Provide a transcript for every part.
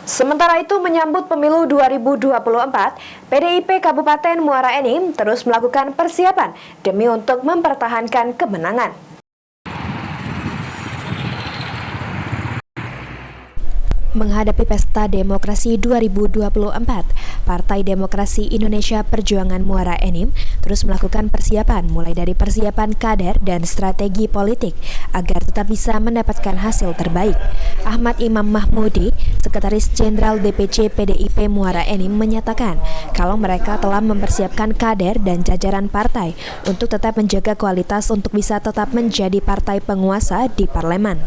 Sementara itu menyambut pemilu 2024, PDIP Kabupaten Muara Enim terus melakukan persiapan demi untuk mempertahankan kemenangan. Menghadapi Pesta Demokrasi 2024, Partai Demokrasi Indonesia Perjuangan Muara Enim terus melakukan persiapan mulai dari persiapan kader dan strategi politik agar tetap bisa mendapatkan hasil terbaik. Ahmad Imam Mahmudi, Sekretaris Jenderal DPC PDIP Muara Enim menyatakan kalau mereka telah mempersiapkan kader dan jajaran partai untuk tetap menjaga kualitas untuk bisa tetap menjadi partai penguasa di parlemen.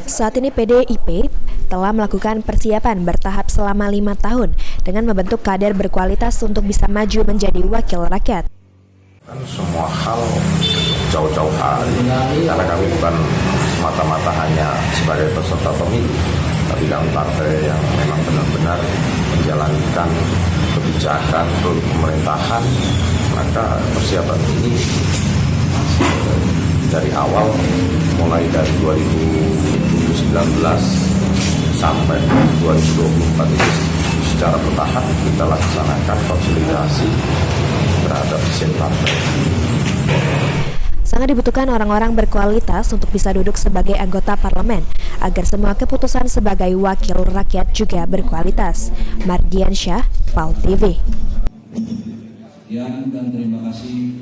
Saat ini PDIP telah melakukan persiapan bertahap selama 5 tahun dengan membentuk kader berkualitas untuk bisa maju menjadi wakil rakyat. Semua hal jauh-jauh hari, karena kami bukan semata-mata hanya sebagai peserta pemilu, tapi kami partai yang memang benar-benar menjalankan kebijakan produk pemerintahan. Maka persiapan ini dari awal, mulai dari 2019 sampai 2024 ini secara bertahap kita laksanakan konsolidasi terhadap mesin partai. Sangat dibutuhkan orang-orang berkualitas untuk bisa duduk sebagai anggota parlemen agar semua keputusan sebagai wakil rakyat juga berkualitas. Mardiansyah, PAL TV. Dan terima kasih.